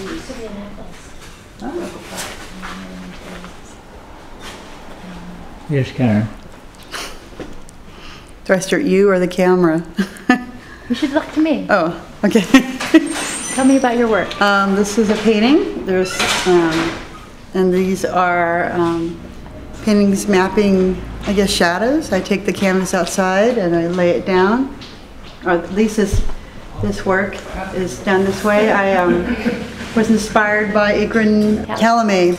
used to be an Ehlers. Here's Karen. Do I start you or the camera? You should look to me. Oh, okay. Tell me about your work. This is a painting. And these are paintings mapping, I guess, shadows. I take the canvas outside and I lay it down. Or at least this work is done this way. I was inspired by Ikrin Calamé,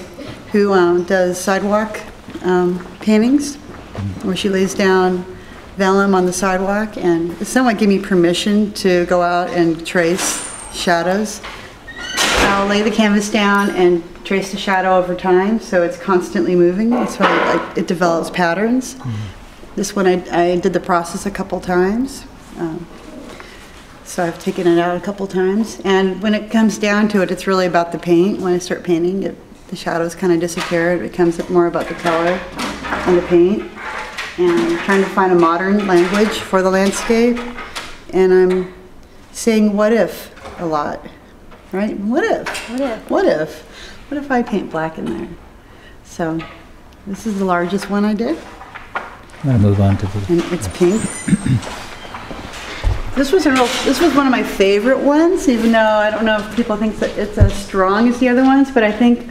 who does sidewalk paintings, where she lays down vellum on the sidewalk, and it somewhat gave me permission to go out and trace shadows. I'll lay the canvas down and trace the shadow over time, so it's constantly moving. That's why it develops patterns. This one I did the process a couple times. So I've taken it out a couple times, and when it comes down to it, it's really about the paint. When I start painting, the shadows kind of disappear. It becomes more about the color and the paint. And I'm trying to find a modern language for the landscape, and I'm saying "what if" a lot, right? What if? What if? What if? What if I paint black in there? So this is the largest one I did. I'm gonna move on to the. And it's pink. This was one of my favorite ones, even though I don't know if people think that it's as strong as the other ones, but I think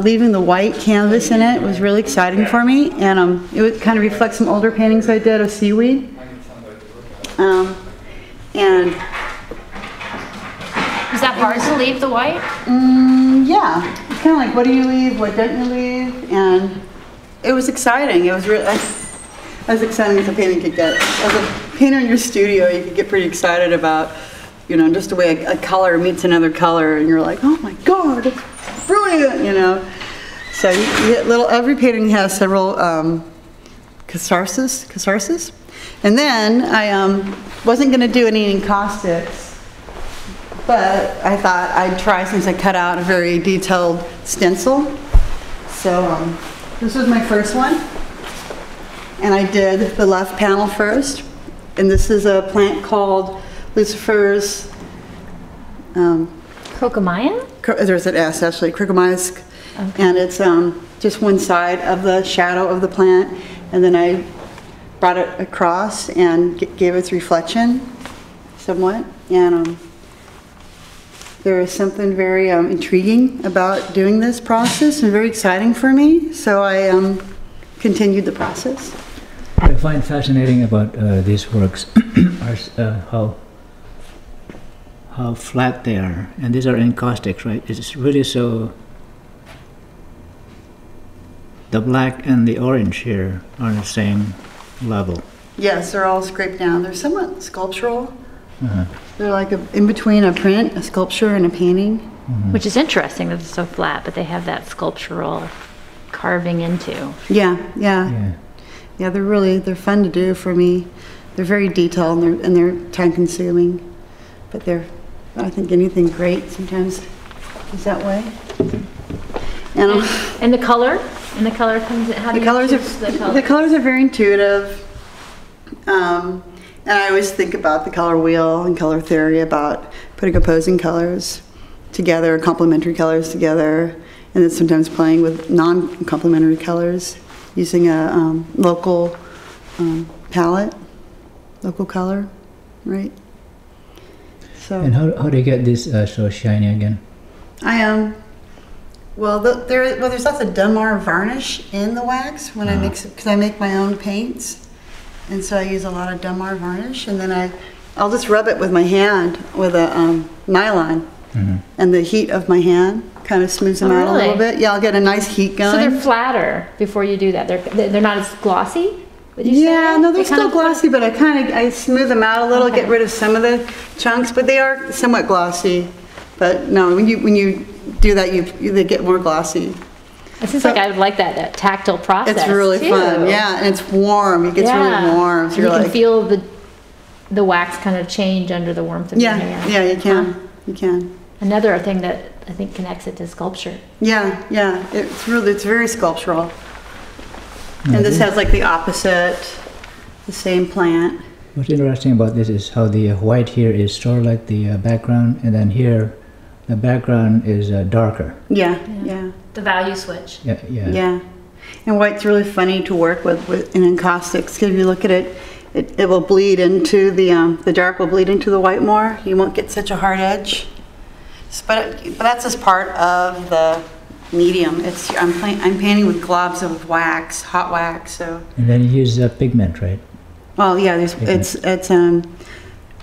leaving the white canvas in it was really exciting for me, and it would kind of reflect some older paintings I did of seaweed. And Is that hard to leave the white? yeah, it's kind of like, what do you leave, what don't you leave, and it was exciting. It was really as exciting as a painting could get. As a painter in your studio, you could get pretty excited about, you know, just the way a color meets another color, and you're like, oh my God, it's brilliant, you know. So you get every painting has several catharsis. And then I wasn't going to do any encaustics, but I thought I'd try, since I cut out a very detailed stencil. So this was my first one, and I did the left panel first. And this is a plant called Lucifer's Crocomia? There's an S actually, Crocomia, okay. And it's just one side of the shadow of the plant, and then I brought it across and gave its reflection somewhat. And there is something very intriguing about doing this process and very exciting for me, so I continued the process. What I find fascinating about these works are how flat they are, and these are encaustics, right? It's really so. The black and the orange here are the same level. Yes, they're all scraped down. They're somewhat sculptural. They're like in between a print, a sculpture, and a painting. Which is interesting that it's so flat, but they have that sculptural carving into. Yeah. They're fun to do for me. They're very detailed and they're time consuming, but I think anything great sometimes is that way. And the color? And the color comes in, how do you choose the color? The colors are very intuitive. And I always think about the color wheel and color theory, about putting opposing colors together, complementary colors together, and then sometimes playing with non-complementary colors, using a local palette, local color, right? So. And how do you get this so shiny again? There's lots of Dunmar varnish in the wax when I mix it, because I make my own paints, and so I use a lot of Dunmar varnish, and then I'll just rub it with my hand with a nylon, and the heat of my hand kind of smooths them out a little bit. Yeah, I'll get a nice heat going. So they're flatter before you do that. They're not as glossy. Would you say? No, they're still glossy, but I smooth them out a little, get rid of some of the chunks, but they are somewhat glossy. But no, when you do that, they get more glossy. It seems like I would like that tactile process. It's really fun, yeah, and it's warm. It gets really warm. So you can feel the wax kind of change under the warmth of your hand. Yeah, you can. You can. Another thing that I think connects it to sculpture. Yeah. It's very sculptural. And this has like the opposite, the same plant. What's interesting about this is how the white here is sort of like the background, and then here the background is darker. Yeah, yeah, The value switch. Yeah, yeah. yeah. And white's really funny to work with in encaustics, because if you look at it, it will bleed into the dark will bleed into the white more. You won't get such a hard edge. But that's just part of the medium. I'm painting with globs of wax, hot wax. So. And then you use pigment, right? Well, yeah. It's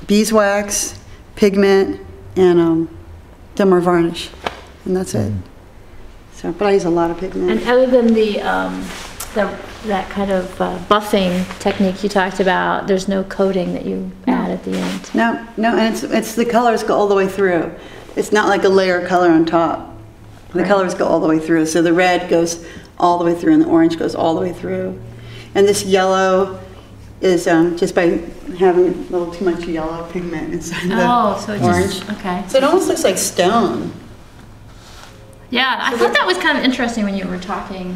beeswax, pigment, and dimmer varnish, and that's it. So, but I use a lot of pigment. And other than that kind of buffing technique you talked about, there's no coating that you add at the end. No, and it's the colors go all the way through. It's not like a layer of color on top. The colors go all the way through. So the red goes all the way through, and the orange goes all the way through. And this yellow is just by having a little too much yellow pigment inside the orange. Okay. So it almost looks like stone. Yeah, I thought that was kind of interesting when you were talking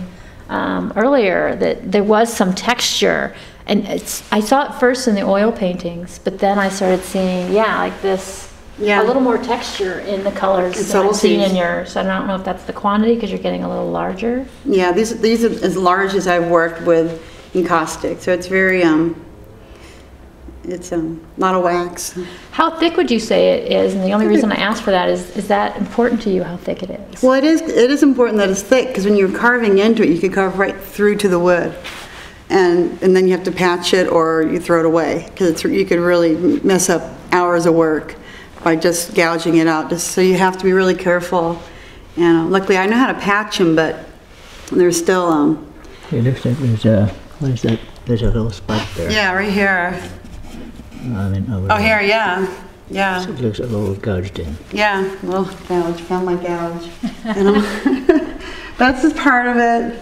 earlier, that there was some texture. And I saw it first in the oil paintings, but then I started seeing, like this, a little more texture in the colors that I've seen in yours. I don't know if that's the quantity, because you're getting a little larger. Yeah, these are as large as I've worked with encaustic. So it's very, it's a lot of wax. How thick would you say it is? And the only reason I ask for that is that important to you, how thick it is? Well, it is important that it's thick, because when you're carving into it, you can carve right through to the wood. And then you have to patch it or you throw it away, because you could really mess up hours of work by just gouging it out. So you have to be really careful. And luckily I know how to patch them, but there's still... It looks like what is that? There's a little spot there. Yeah, right here. I mean, here, yeah. Yeah. So it looks a little gouged in. Yeah, a little gouge, found my gouge. That's just part of it.